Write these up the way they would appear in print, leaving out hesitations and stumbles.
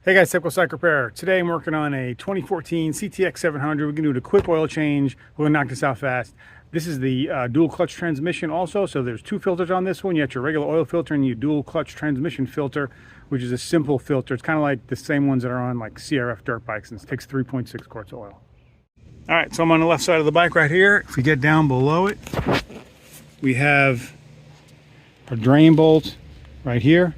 Hey guys, Typical Cycle Repair. Today I'm working on a 2014 CTX700. We're going to do a quick oil change. We're going to knock this out fast. This is the dual clutch transmission also, so there's two filters on this one. You have your regular oil filter and your dual clutch transmission filter, which is a simple filter. It's kind of like the same ones that are on like CRF dirt bikes, and it takes 3.6 quarts of oil. All right, so I'm on the left side of the bike right here. If we get down below it, we have a drain bolt right here,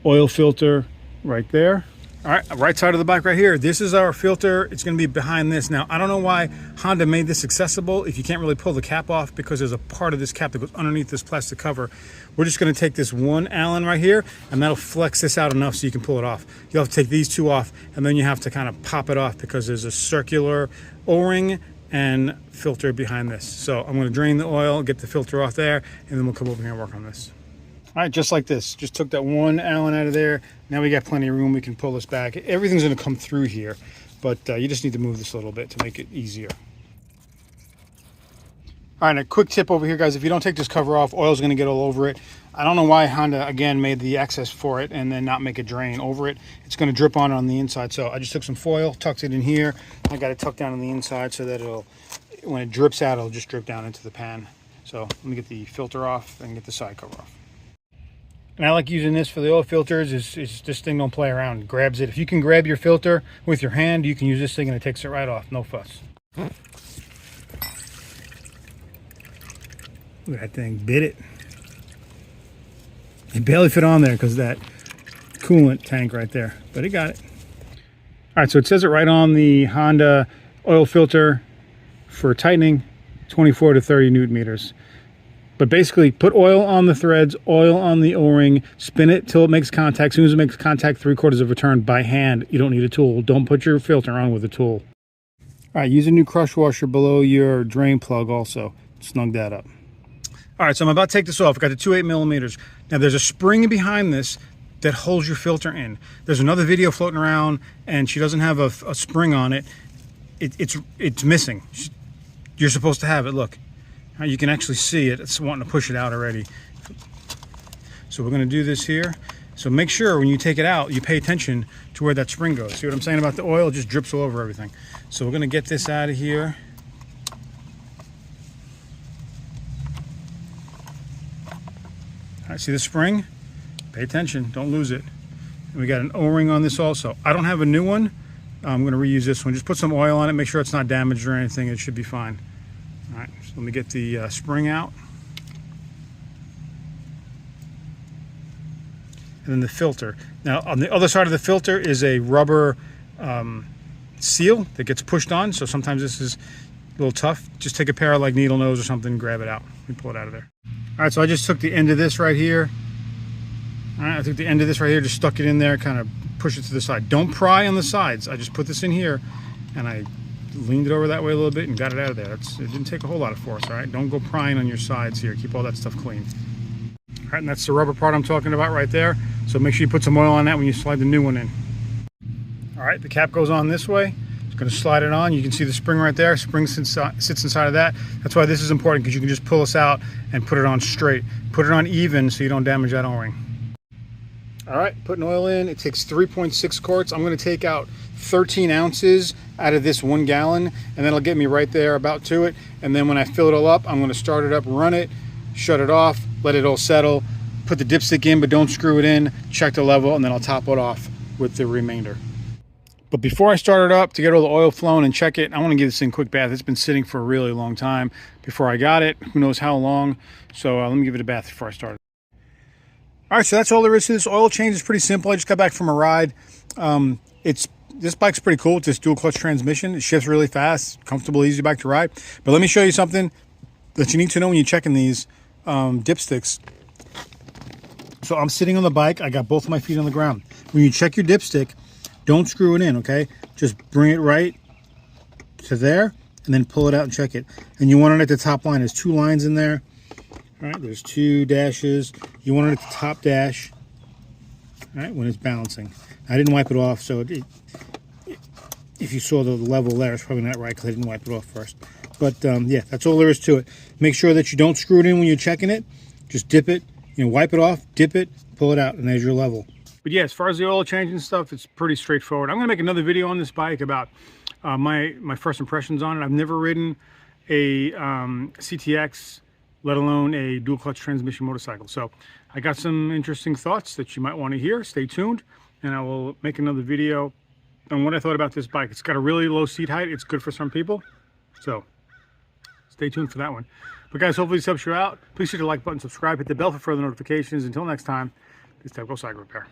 oil filter right there. All right, right side of the bike right here. This is our filter. It's going to be behind this. Now, I don't know why Honda made this accessible if you can't really pull the cap off, because there's a part of this cap that goes underneath this plastic cover. We're just going to take this one Allen right here, and that'll flex this out enough so you can pull it off. You'll have to take these two off, and then you have to kind of pop it off because there's a circular O-ring and filter behind this. So I'm going to drain the oil, get the filter off there, and then we'll come over here and work on this. All right, just like this. Just took that one Allen out of there. Now we got plenty of room. We can pull this back. Everything's going to come through here, but you just need to move this a little bit to make it easier. All right, a quick tip over here, guys. If you don't take this cover off, oil's going to get all over it. I don't know why Honda, again, made the access for it and then not make a drain over it. It's going to drip on the inside. So I just took some foil, tucked it in here. I got it tucked down on the inside so that it'll, when it drips out, it'll just drip down into the pan. So let me get the filter off and get the side cover off. And I like using this for the oil filters. Is this thing don't play around. It grabs it. If you can grab your filter with your hand, you can use this thing and it takes it right off. No fuss. Look at that thing. Bit it. It barely fit on there because of that coolant tank right there. But it got it. All right, so it says it right on the Honda oil filter for tightening, 24 to 30 Newton meters. But basically, put oil on the threads, oil on the O-ring, spin it till it makes contact. As soon as it makes contact, 3/4 of a turn by hand. You don't need a tool. Don't put your filter on with a tool. All right, use a new crush washer below your drain plug also. Snug that up. All right, so I'm about to take this off. I got the 2.8 millimeters. Now, there's a spring behind this that holds your filter in. There's another video floating around, and she doesn't have a spring on it. It's missing. You're supposed to have it. Look. You can actually see it. It's wanting to push it out already. So we're going to do this here. So make sure when you take it out, you pay attention to where that spring goes. See what I'm saying about the oil? It just drips all over everything. So we're going to get this out of here. All right, see the spring? Pay attention. Don't lose it. And we got an O-ring on this also. I don't have a new one. I'm going to reuse this one. Just put some oil on it. Make sure it's not damaged or anything. It should be fine. All right, so let me get the spring out. And then the filter. Now, on the other side of the filter is a rubber seal that gets pushed on. So sometimes this is a little tough. Just take a pair of like needle nose or something, grab it out. Let me pull it out of there. All right, so I just took the end of this right here. All right, I took the end of this right here, just stuck it in there, kind of push it to the side. Don't pry on the sides. I just put this in here and I leaned it over that way a little bit and got it out of there. It didn't take a whole lot of force, all right? Don't go prying on your sides here. Keep all that stuff clean. All right, and that's the rubber part I'm talking about right there. So make sure you put some oil on that when you slide the new one in. All right, the cap goes on this way. It's going to slide it on. You can see the spring right there. Spring sits inside of that. That's why this is important, because you can just pull this out and put it on straight. Put it on even so you don't damage that O-ring. All right, putting oil in. It takes 3.6 quarts. I'm going to take out 13 ounces out of this 1 gallon, and that'll get me right there about to it. And then when I fill it all up, I'm going to start it up, run it, shut it off, let it all settle, put the dipstick in, but don't screw it in, check the level, and then I'll top it off with the remainder. But before I start it up, to get all the oil flowing and check it, I want to give this thing a quick bath. It's been sitting for a really long time before I got it. Who knows how long? So let me give it a bath before I start it. All right, so that's all there is to this oil change. It's pretty simple. I just got back from a ride. This bike's pretty cool with this dual clutch transmission. It shifts really fast, comfortable, easy bike to ride. But let me show you something that you need to know when you're checking these dipsticks. So I'm sitting on the bike. I got both of my feet on the ground. When you check your dipstick, don't screw it in, okay? Just bring it right to there and then pull it out and check it. And you want it at the top line. There's 2 lines in there. All right, there's 2 dashes. You want it at the top dash, all right, when it's balancing. I didn't wipe it off, so if you saw the level there, it's probably not right because I didn't wipe it off first. But yeah, that's all there is to it. Make sure that you don't screw it in when you're checking it. Just dip it, wipe it off, dip it, pull it out, and there's your level. But yeah, as far as the oil change and stuff, it's pretty straightforward. I'm going to make another video on this bike about my first impressions on it. I've never ridden a CTX, let alone a dual clutch transmission motorcycle. So I got some interesting thoughts that you might want to hear. Stay tuned, and I will make another video on what I thought about this bike. It's got a really low seat height. It's good for some people. So stay tuned for that one. But guys, hopefully this helps you out. Please hit the like button, subscribe, hit the bell for further notifications. Until next time, this is Typical Cycle Repair.